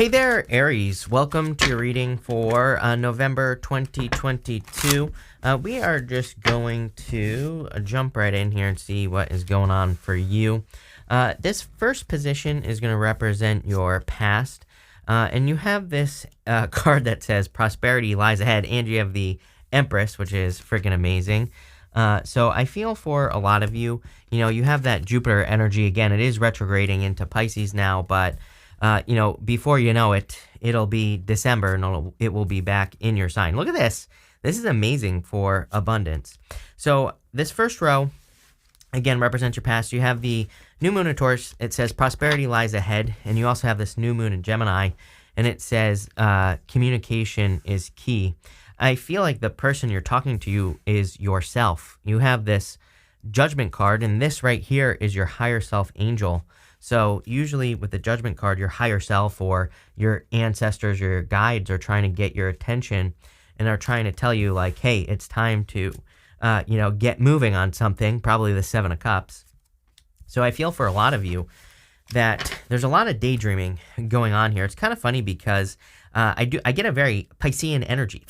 Hey there, Aries. Welcome to your reading for November 2022. We are just going to jump right in here and see what is going on for you. This first position is going to represent your past. And you have this card that says prosperity lies ahead. And you have the Empress, which is freaking amazing. So I feel for a lot of you, you have that Jupiter energy. Again, it is retrograding into Pisces now, but before you know it, it'll be December and it will be back in your sign. Look at this. This is amazing for abundance. So this first row, again, represents your past. You have the new moon in Taurus. It says prosperity lies ahead. And you also have this new moon in Gemini. And it says communication is key. I feel like the person you're talking to you is yourself. You have this judgment card. And this right here is your higher self angel. So usually with the judgment card, your higher self or your ancestors or your guides are trying to get your attention and are trying to tell you like, hey, it's time to, get moving on something, probably the Seven of Cups. So I feel for a lot of you that there's a lot of daydreaming going on here. It's kind of funny because I get a very Piscean energy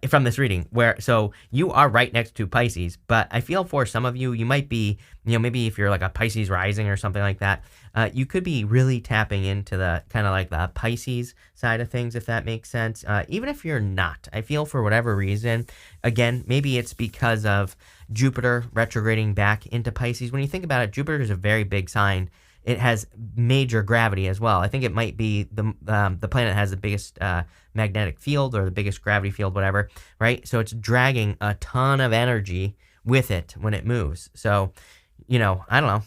from this reading so you are right next to Pisces, but I feel for some of you, you might be, maybe if you're like a Pisces rising or something like that, you could be really tapping into the kind of like the Pisces side of things, if that makes sense. Even if you're not, I feel for whatever reason, again, maybe it's because of Jupiter retrograding back into Pisces. When you think about it, Jupiter is a very big sign. It has major gravity as well. I think it might be the planet that has the biggest magnetic field or the biggest gravity field, whatever, right? So it's dragging a ton of energy with it when it moves. So, I don't know.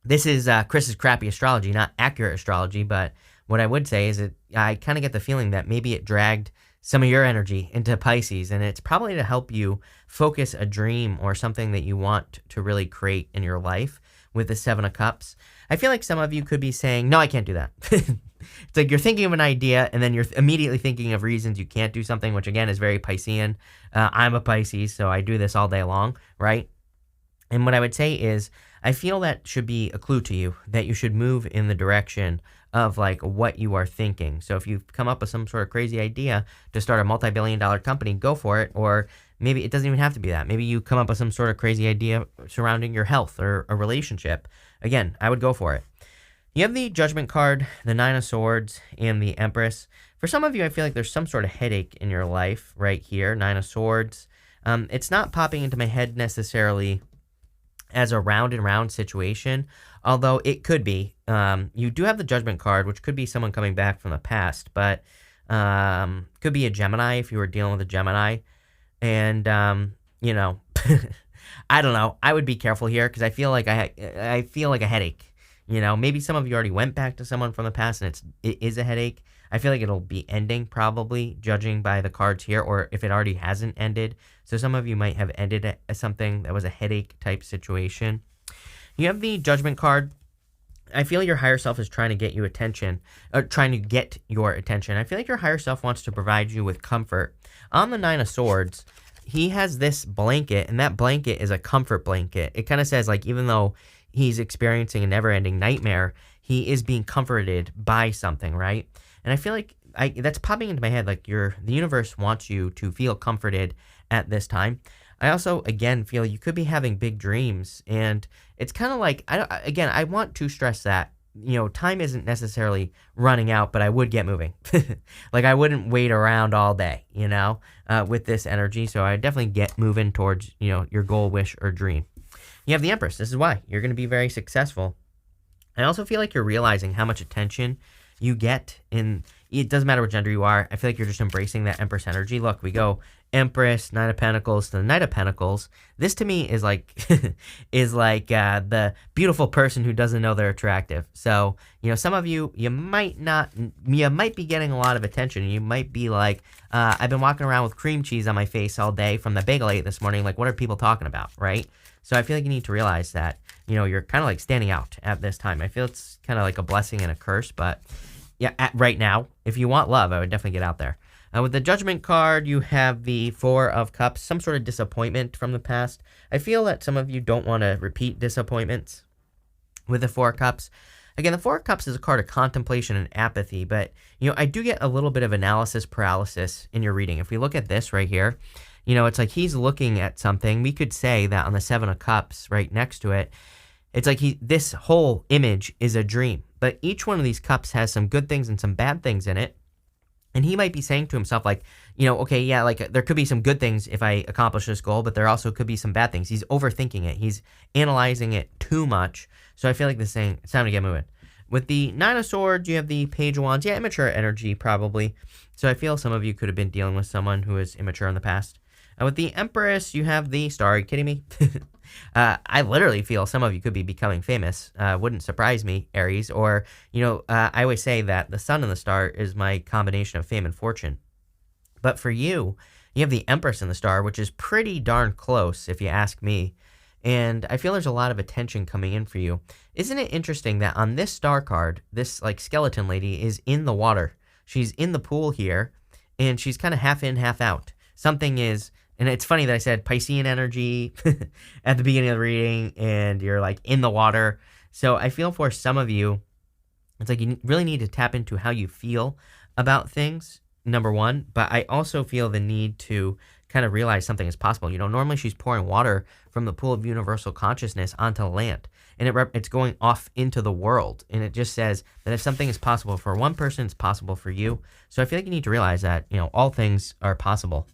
This is Chris's crappy astrology, not accurate astrology, but what I would say is that I kind of get the feeling that maybe it dragged some of your energy into Pisces, and it's probably to help you focus a dream or something that you want to really create in your life with the Seven of Cups. I feel like some of you could be saying, no, I can't do that. It's like you're thinking of an idea and then you're immediately thinking of reasons you can't do something, which again is very Piscean. I'm a Pisces, so I do this all day long, right? And what I would say is I feel that should be a clue to you that you should move in the direction of like what you are thinking. So if you've come up with some sort of crazy idea to start a multi-billion-dollar company, go for it. Or maybe it doesn't even have to be that. Maybe you come up with some sort of crazy idea surrounding your health or a relationship. Again, I would go for it. You have the Judgment card, the Nine of Swords, and the Empress. For some of you, I feel like there's some sort of headache in your life right here, Nine of Swords. It's not popping into my head necessarily as a round and round situation, although it could be. You do have the Judgment card, which could be someone coming back from the past, but could be a Gemini if you were dealing with a Gemini. And, I don't know. I would be careful here because I feel like I feel like a headache. Maybe some of you already went back to someone from the past and it is a headache. I feel like it'll be ending probably, judging by the cards here, or if it already hasn't ended. So some of you might have ended something that was a headache type situation. You have the Judgment card. I feel your higher self is trying to get you attention, or trying to get your attention. I feel like your higher self wants to provide you with comfort. On the Nine of Swords, he has this blanket, and that blanket is a comfort blanket. It kind of says, like, even though he's experiencing a never-ending nightmare, he is being comforted by something, right? And I feel like that's popping into my head, like the universe wants you to feel comforted at this time. I also, again, feel you could be having big dreams, and it's kind of like, I want to stress that, time isn't necessarily running out, but I would get moving. Like, I wouldn't wait around all day, with this energy. So I definitely get moving towards, your goal, wish, or dream. You have the Empress. This is why you're going to be very successful. I also feel like you're realizing how much attention you get it doesn't matter what gender you are. I feel like you're just embracing that Empress energy. Look, we go Empress, Nine of Pentacles to the Knight of Pentacles. This to me is like the beautiful person who doesn't know they're attractive. So, some of you, you might be getting a lot of attention. You might be like, I've been walking around with cream cheese on my face all day from the bagel I ate this morning. Like, what are people talking about, right? So I feel like you need to realize that, you're kind of like standing out at this time. I feel it's kind of like a blessing and a curse, but yeah, right now, if you want love, I would definitely get out there. With the Judgment card, you have the Four of Cups, some sort of disappointment from the past. I feel that some of you don't want to repeat disappointments with the Four of Cups. Again, the Four of Cups is a card of contemplation and apathy, but, I do get a little bit of analysis paralysis in your reading. If we look at this right here, it's like he's looking at something. We could say that on the Seven of Cups right next to it, it's like this whole image is a dream, but each one of these cups has some good things and some bad things in it. And he might be saying to himself, like, okay, yeah, like there could be some good things if I accomplish this goal, but there also could be some bad things. He's overthinking it. He's analyzing it too much. So I feel like this saying, it's time to get moving. With the Nine of Swords, you have the Page of Wands. Yeah, immature energy, probably. So I feel some of you could have been dealing with someone who is immature in the past. With the Empress, you have the Star. Are you kidding me? I literally feel some of you could be becoming famous. Wouldn't surprise me, Aries. Or, I always say that the Sun and the Star is my combination of fame and fortune. But for you, you have the Empress and the Star, which is pretty darn close, if you ask me. And I feel there's a lot of attention coming in for you. Isn't it interesting that on this Star card, this like skeleton lady is in the water? She's in the pool here, and she's kind of half in, half out. Something is... And it's funny that I said Piscean energy at the beginning of the reading, and you're like in the water. So I feel for some of you, it's like you really need to tap into how you feel about things, number one. But I also feel the need to kind of realize something is possible. Normally she's pouring water from the pool of universal consciousness onto land, and it's going off into the world. And it just says that if something is possible for one person, it's possible for you. So I feel like you need to realize that, all things are possible.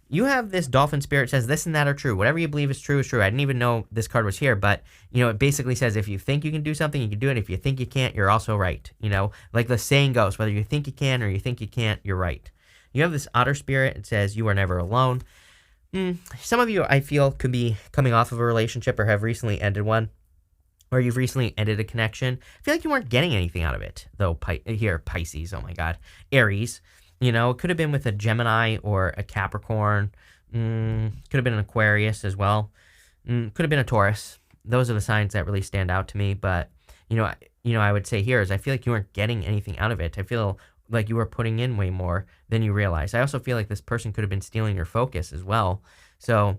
You have this dolphin spirit says this and that are true. Whatever you believe is true is true. I didn't even know this card was here, but, it basically says if you think you can do something, you can do it. If you think you can't, you're also right. Like the saying goes, whether you think you can or you think you can't, you're right. You have this otter spirit. It says you are never alone. Some of you, I feel, could be coming off of a relationship or have recently ended one, or you've recently ended a connection. I feel like you weren't getting anything out of it, though. Pisces, oh my God. Aries. It could have been with a Gemini or a Capricorn. Could have been an Aquarius as well. Could have been a Taurus. Those are the signs that really stand out to me. But, I would say here is I feel like you weren't getting anything out of it. I feel like you were putting in way more than you realized. I also feel like this person could have been stealing your focus as well. So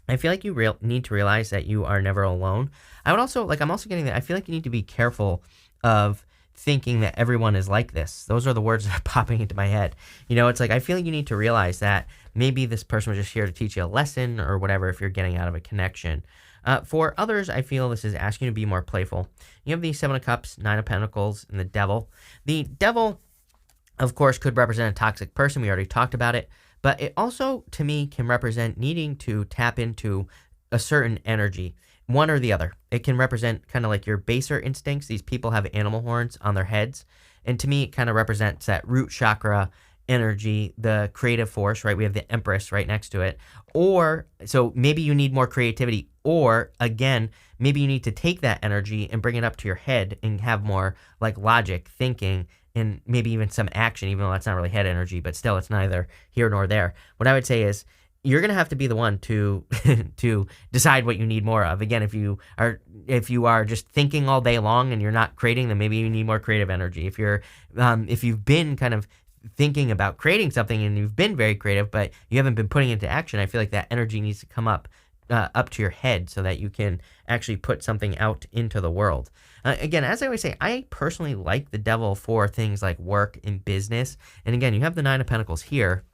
I feel like you need to realize that you are never alone. I'm also getting that I feel like you need to be careful of thinking that everyone is like this. Those are the words that are popping into my head. It's like I feel like you need to realize that maybe this person was just here to teach you a lesson or whatever if you're getting out of a connection. For others, I feel this is asking you to be more playful. You have the Seven of Cups, Nine of Pentacles, and the Devil. The Devil, of course, could represent a toxic person. We already talked about it. But it also, to me, can represent needing to tap into a certain energy. One or the other. It can represent kind of like your baser instincts. These people have animal horns on their heads. And to me, it kind of represents that root chakra energy, the creative force, right? We have the Empress right next to it. Or, so maybe you need more creativity. Or, again, maybe you need to take that energy and bring it up to your head and have more like logic, thinking, and maybe even some action, even though that's not really head energy, but still it's neither here nor there. What I would say is, you're going to have to be the one to to decide what you need more of. Again, if you are just thinking all day long and you're not creating, then maybe you need more creative energy. If you've been kind of thinking about creating something and you've been very creative, but you haven't been putting it into action, I feel like that energy needs to come up to your head so that you can actually put something out into the world. Again, as I always say, I personally like the Devil for things like work and business. And again, you have the Nine of Pentacles here.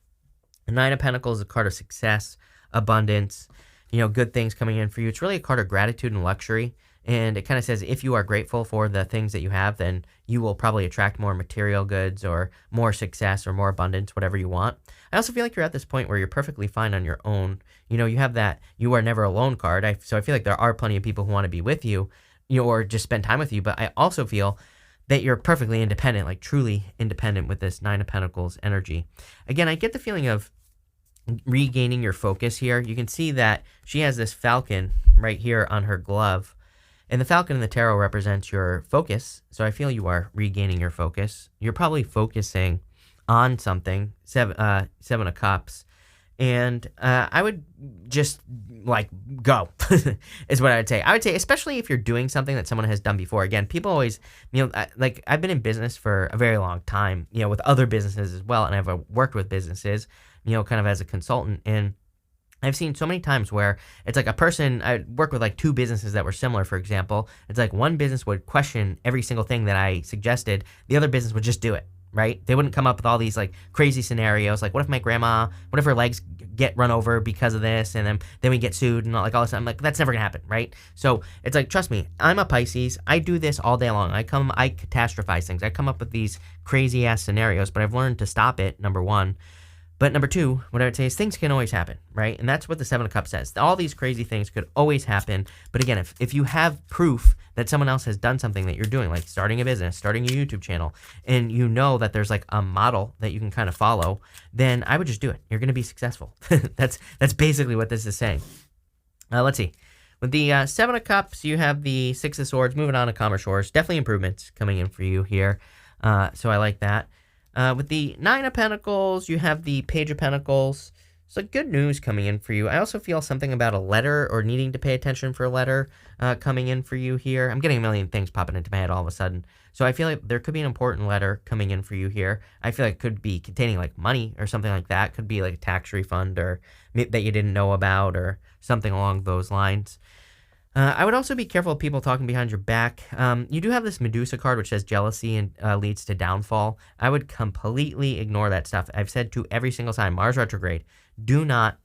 The Nine of Pentacles is a card of success, abundance, good things coming in for you. It's really a card of gratitude and luxury. And it kind of says if you are grateful for the things that you have, then you will probably attract more material goods or more success or more abundance, whatever you want. I also feel like you're at this point where you're perfectly fine on your own. You have that you are never alone card. So I feel like there are plenty of people who want to be with you, or just spend time with you. But I also feel that you're perfectly independent, like truly independent with this Nine of Pentacles energy. Again, I get the feeling of regaining your focus here. You can see that she has this falcon right here on her glove, and the falcon in the tarot represents your focus. So I feel you are regaining your focus. You're probably focusing on something. Seven of Cups, and I would just like go is what I would say. I would say, especially if you're doing something that someone has done before. Again, people always, like I've been in business for a very long time, with other businesses as well, and I've worked with businesses, kind of as a consultant. And I've seen so many times where it's like a person, I work with like two businesses that were similar, for example. It's like one business would question every single thing that I suggested. The other business would just do it, right? They wouldn't come up with all these like crazy scenarios. Like, what if my grandma, what if her legs get run over because of this? And then we get sued and like all this. I'm like, that's never gonna happen, right? So it's like, trust me, I'm a Pisces. I do this all day long. I catastrophize things. I come up with these crazy ass scenarios, but I've learned to stop it, number one. But number two, what I would say is things can always happen, right? And that's what the Seven of Cups says. All these crazy things could always happen. But again, if you have proof that someone else has done something that you're doing, like starting a business, starting a YouTube channel, and you know that there's like a model that you can kind of follow, then I would just do it. You're going to be successful. That's basically what this is saying. Let's see. With the Seven of Cups, you have the Six of Swords. Moving on to calmer shores. Definitely improvements coming in for you here. So I like that. With the Nine of Pentacles, you have the Page of Pentacles. So good news coming in for you. I also feel something about a letter or needing to pay attention for a letter coming in for you here. I'm getting a million things popping into my head all of a sudden. So I feel like there could be an important letter coming in for you here. I feel like it could be containing like money or something like that. Could be like a tax refund or that you didn't know about or something along those lines. I would also be careful of people talking behind your back. You do have this Medusa card, which says jealousy and leads to downfall. I would completely ignore that stuff. I've said to every single time, Mars retrograde, do not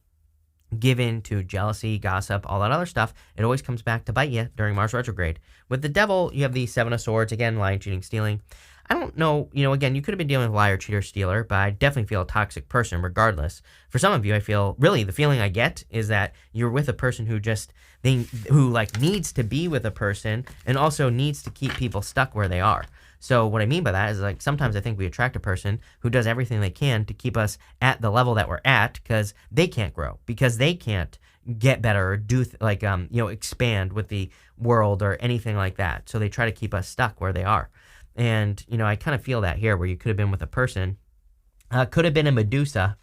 give in to jealousy, gossip, all that other stuff. It always comes back to bite you during Mars retrograde. With the Devil, you have the Seven of Swords. Again, lying, cheating, stealing. I don't know, again, you could have been dealing with liar, cheater, stealer, but I definitely feel a toxic person regardless. For some of you, I feel, really, the feeling I get is that you're with a person who needs to be with a person and also needs to keep people stuck where they are. So what I mean by that is like sometimes I think we attract a person who does everything they can to keep us at the level that we're at because they can't grow, because they can't get better or do expand with the world or anything like that. So they try to keep us stuck where they are. And, I kind of feel that here where you could have been with a person, could have been a Medusa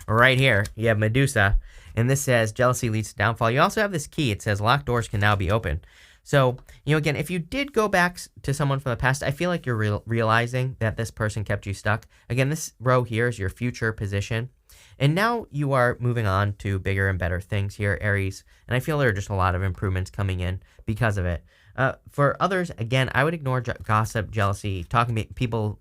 right here. You have Medusa, and this says jealousy leads to downfall. You also have this key. It says locked doors can now be opened. So, again, if you did go back to someone from the past, I feel like you're realizing that this person kept you stuck. Again, this row here is your future position. And now you are moving on to bigger and better things here, Aries. And I feel there are just a lot of improvements coming in because of it. For others, again, I would ignore gossip, jealousy, talking to people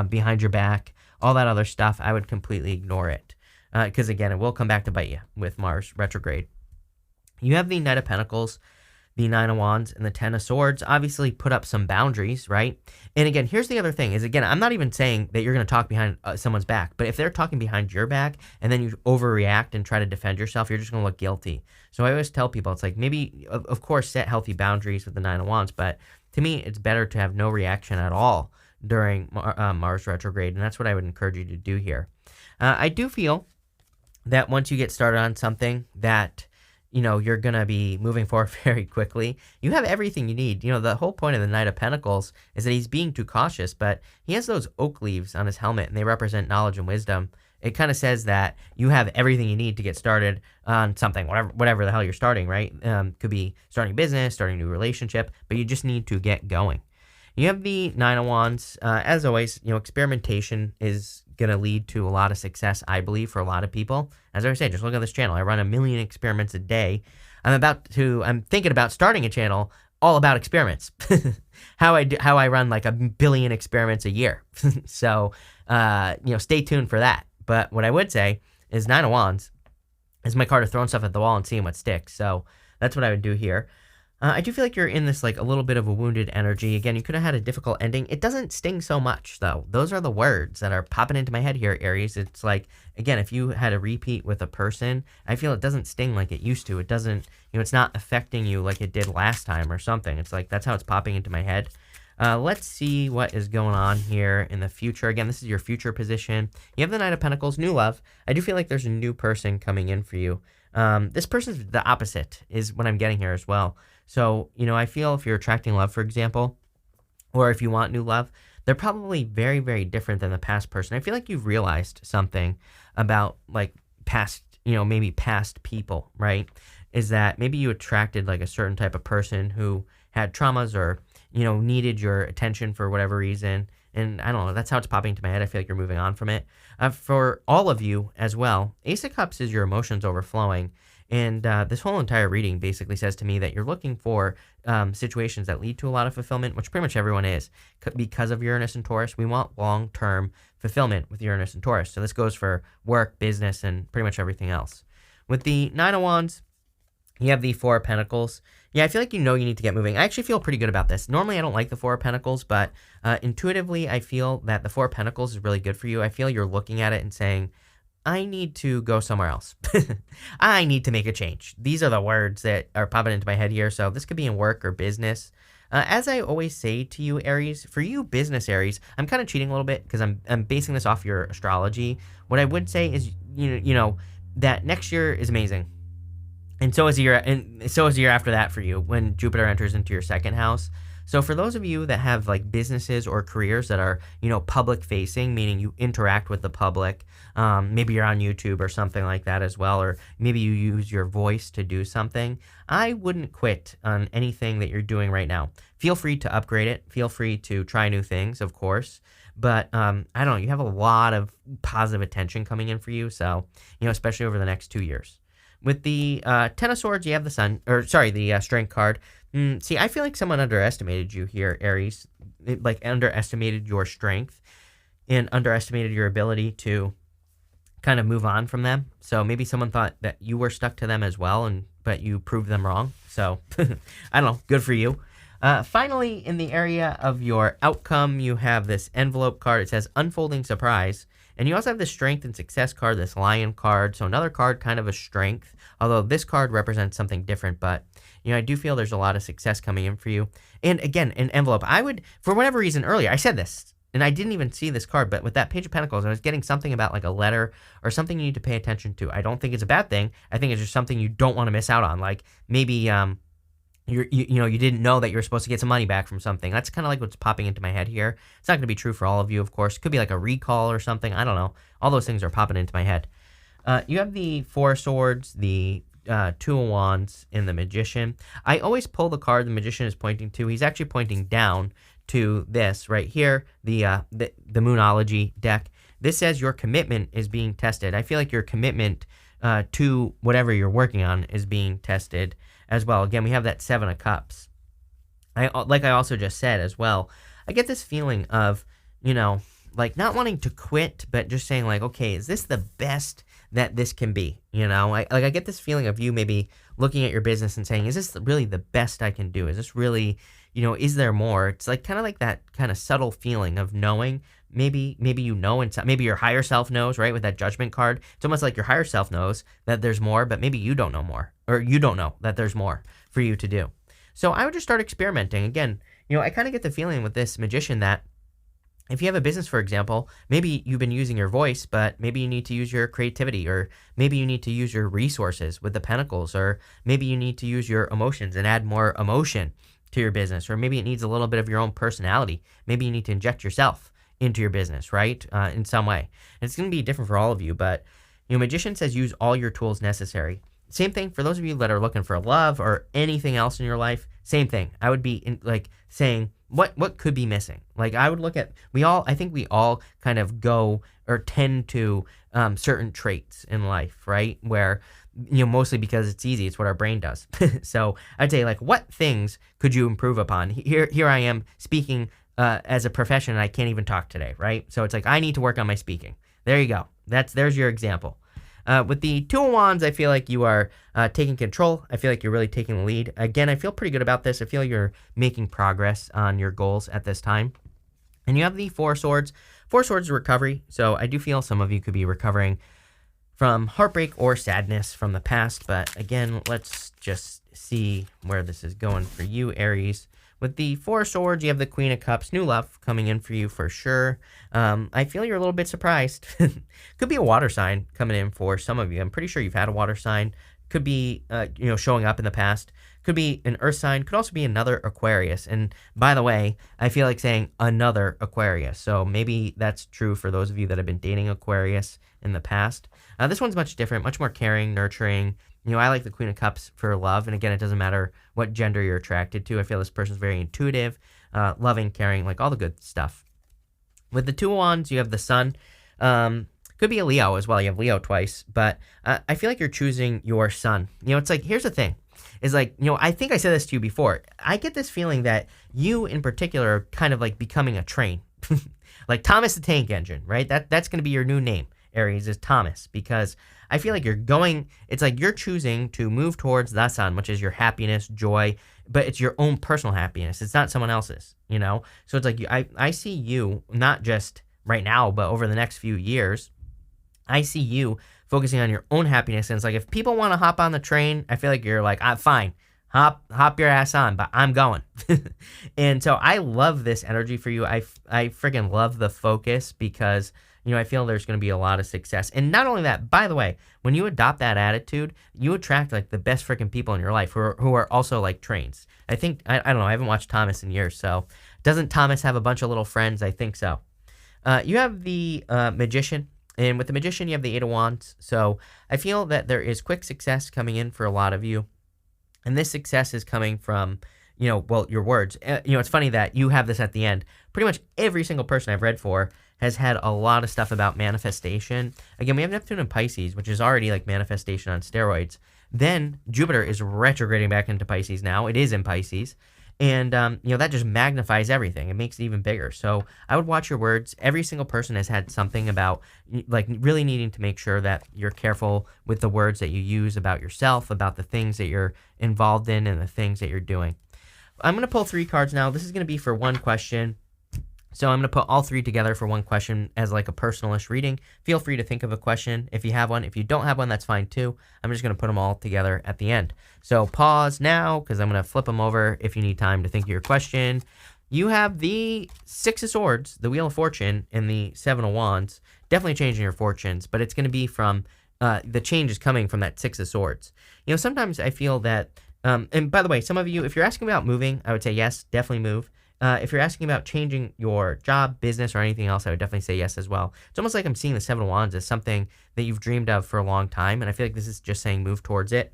behind your back, all that other stuff. I would completely ignore it because, again, it will come back to bite you with Mars retrograde. You have the Knight of Pentacles, the Nine of Wands, and the Ten of Swords. Obviously, put up some boundaries, right? And again, here's the other thing is, again, I'm not even saying that you're going to talk behind someone's back, but if they're talking behind your back and then you overreact and try to defend yourself, you're just going to look guilty. So I always tell people, it's like maybe, of course, set healthy boundaries with the Nine of Wands, but to me, it's better to have no reaction at all during Mars retrograde, and that's what I would encourage you to do here. I do feel that once you get started on something that you're going to be moving forward very quickly. You have everything you need. The whole point of the Knight of Pentacles is that he's being too cautious, but he has those oak leaves on his helmet, and they represent knowledge and wisdom. It kind of says that you have everything you need to get started on something, whatever the hell you're starting, right? Could be starting a business, starting a new relationship, but you just need to get going. You have the Nine of Wands. As always, experimentation is going to lead to a lot of success, I believe, for a lot of people. As I say, just look at this channel. I run 1 million experiments a day. I'm thinking about starting a channel all about experiments. how I run like 1 billion experiments a year. So, stay tuned for that. But what I would say is Nine of Wands is my card of throwing stuff at the wall and seeing what sticks. So that's what I would do here. I do feel like you're in this like a little bit of a wounded energy. Again, you could have had a difficult ending. It doesn't sting so much, though. Those are the words that are popping into my head here, Aries. It's like, again, if you had a repeat with a person, I feel it doesn't sting like it used to. It doesn't, it's not affecting you like it did last time or something. It's like, that's how it's popping into my head. Let's see what is going on here in the future. Again, this is your future position. You have the Knight of Pentacles, new love. I do feel like there's a new person coming in for you. This person's the opposite is what I'm getting here as well. So, I feel if you're attracting love, for example, or if you want new love, they're probably very, very different than the past person. I feel like you've realized something about like past, maybe past people, right? Is that maybe you attracted like a certain type of person who had traumas or, needed your attention for whatever reason. And I don't know, that's how it's popping into my head. I feel like you're moving on from it. For all of you as well, Ace of Cups is your emotions overflowing. And this whole entire reading basically says to me that you're looking for situations that lead to a lot of fulfillment, which pretty much everyone is because of Uranus and Taurus. We want long-term fulfillment with Uranus and Taurus. So this goes for work, business, and pretty much everything else. With the Nine of Wands, you have the Four of Pentacles. Yeah, I feel like you need to get moving. I actually feel pretty good about this. Normally, I don't like the Four of Pentacles, but intuitively, I feel that the Four of Pentacles is really good for you. I feel you're looking at it and saying, I need to go somewhere else. I need to make a change. These are the words that are popping into my head here. So this could be in work or business. As I always say to you, Aries, for you business Aries, I'm kind of cheating a little bit because I'm basing this off your astrology. What I would say is, that next year is amazing. And so is the year after that for you when Jupiter enters into your second house. So for those of you that have like businesses or careers that are, public facing, meaning you interact with the public, maybe you're on YouTube or something like that as well, or maybe you use your voice to do something, I wouldn't quit on anything that you're doing right now. Feel free to upgrade it. Feel free to try new things, of course. But I don't know, you have a lot of positive attention coming in for you. So, especially over the next 2 years. With the Ten of Swords, you have the Strength card. See, I feel like someone underestimated you here, Aries. Underestimated your strength and underestimated your ability to kind of move on from them. So maybe someone thought that you were stuck to them as well, but you proved them wrong. So I don't know, good for you. Finally, in the area of your outcome, you have this envelope card. It says Unfolding Surprise. And you also have the Strength and Success card, this Lion card. So another card, kind of a strength, although this card represents something different. But, I do feel there's a lot of success coming in for you. And again, an envelope. I would, for whatever reason earlier, I said this, and I didn't even see this card, but with that Page of Pentacles, I was getting something about like a letter or something you need to pay attention to. I don't think it's a bad thing. I think it's just something you don't want to miss out on. Like maybe, you didn't know that you were supposed to get some money back from something. That's kind of like what's popping into my head here. It's not going to be true for all of you, of course. It could be like a recall or something. I don't know. All those things are popping into my head. You have the Four of Swords, the Two of Wands, and the Magician. I always pull the card the Magician is pointing to. He's actually pointing down to this right here, the Moonology deck. This says your commitment is being tested. I feel like your commitment to whatever you're working on is being tested as well. Again, we have that Seven of Cups. I also just said as well, I get this feeling of, not wanting to quit, but just saying like, okay, is this the best that this can be? I get this feeling of you maybe looking at your business and saying, is this really the best I can do? Is this really, is there more? It's like kind of like that kind of subtle feeling of knowing. Maybe maybe your higher self knows, right? With that Judgment card, it's almost like your higher self knows that there's more, but maybe you don't know more, or you don't know that there's more for you to do. So I would just start experimenting. Again, I kind of get the feeling with this Magician that if you have a business, for example, maybe you've been using your voice, but maybe you need to use your creativity, or maybe you need to use your resources with the Pentacles, or maybe you need to use your emotions and add more emotion to your business, or maybe it needs a little bit of your own personality. Maybe you need to inject yourself into your business, right? In some way. And it's going to be different for all of you, but Magician says use all your tools necessary. Same thing for those of you that are looking for love or anything else in your life. Same thing. I would be saying what could be missing. Like I would look at I think we all kind of go or tend to certain traits in life, right? Where mostly because it's easy, it's what our brain does. So I'd say like, what things could you improve upon? Here I am speaking as a profession, and I can't even talk today, right? So it's like I need to work on my speaking. There you go. There's your example. With the Two of Wands, I feel like you are taking control. I feel like you're really taking the lead. Again, I feel pretty good about this. I feel you're making progress on your goals at this time. And you have the Four of Swords. Four of Swords is recovery. So I do feel some of you could be recovering from heartbreak or sadness from the past. But again, let's just see where this is going for you, Aries. With the Four of Swords, you have the Queen of Cups. New love coming in for you for sure. I feel you're a little bit surprised. Could be a water sign coming in for some of you. I'm pretty sure you've had a water sign. Could be, showing up in the past. Could be an earth sign. Could also be another Aquarius. And by the way, I feel like saying another Aquarius. So maybe that's true for those of you that have been dating Aquarius in the past. This one's much different, much more caring, nurturing. I like the Queen of Cups for love. And again, it doesn't matter what gender you're attracted to. I feel this person's very intuitive, loving, caring, like all the good stuff. With the Two of Wands, you have the Sun. Could be a Leo as well. You have Leo twice, but I feel like you're choosing your Sun. It's like, here's the thing. Is like, I think I said this to you before. I get this feeling that you in particular are kind of like becoming a train. Like Thomas the Tank Engine, right? That's going to be your new name, Aries, is Thomas, because I feel like it's like you're choosing to move towards the Sun, which is your happiness, joy, but it's your own personal happiness. It's not someone else's, So it's like, I see you, not just right now, but over the next few years, I see you focusing on your own happiness. And it's like, if people want to hop on the train, I feel like you're like, I'm fine. Hop your ass on, but I'm going. And so I love this energy for you. I freaking love the focus because, I feel there's going to be a lot of success. And not only that, by the way, when you adopt that attitude, you attract like the best freaking people in your life who are also like trains. I think, I don't know, I haven't watched Thomas in years. So doesn't Thomas have a bunch of little friends? I think so. You have the Magician. And with the Magician, you have the Eight of Wands. So I feel that there is quick success coming in for a lot of you. And this success is coming from, your words. It's funny that you have this at the end. Pretty much every single person I've read for has had a lot of stuff about manifestation. Again, we have Neptune in Pisces, which is already like manifestation on steroids. Then Jupiter is retrograding back into Pisces now. It is in Pisces. And, that just magnifies everything. It makes it even bigger. So I would watch your words. Every single person has had something about, like, really needing to make sure that you're careful with the words that you use about yourself, about the things that you're involved in and the things that you're doing. I'm going to pull 3 cards now. This is going to be for one question. So I'm going to put all 3 together for one question as like a personalish reading. Feel free to think of a question if you have one. If you don't have one, that's fine too. I'm just going to put them all together at the end. So pause now because I'm going to flip them over if you need time to think of your question. You have the 6 of Swords, the Wheel of Fortune, and the 7 of Wands. Definitely changing your fortunes, but it's going to be from the change is coming from that 6 of Swords. Sometimes I feel that, and by the way, some of you, if you're asking about moving, I would say yes, definitely move. If you're asking about changing your job, business, or anything else, I would definitely say yes as well. It's almost like I'm seeing the 7 of Wands as something that you've dreamed of for a long time, and I feel like this is just saying move towards it.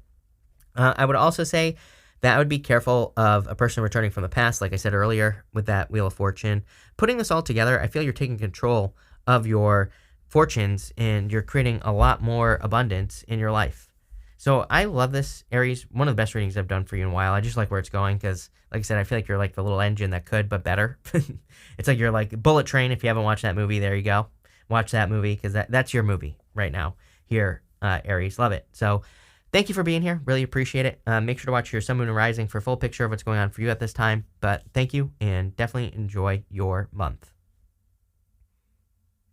I would also say that I would be careful of a person returning from the past, like I said earlier, with that Wheel of Fortune. Putting this all together, I feel you're taking control of your fortunes, and you're creating a lot more abundance in your life. So I love this, Aries. One of the best readings I've done for you in a while. I just like where it's going because, like I said, I feel like you're like the little engine that could, but better. It's like you're like Bullet Train. If you haven't watched that movie, there you go. Watch that movie because that's your movie right now here, Aries. Love it. So thank you for being here. Really appreciate it. Make sure to watch your Sun, Moon, and Rising for a full picture of what's going on for you at this time. But thank you, and definitely enjoy your month.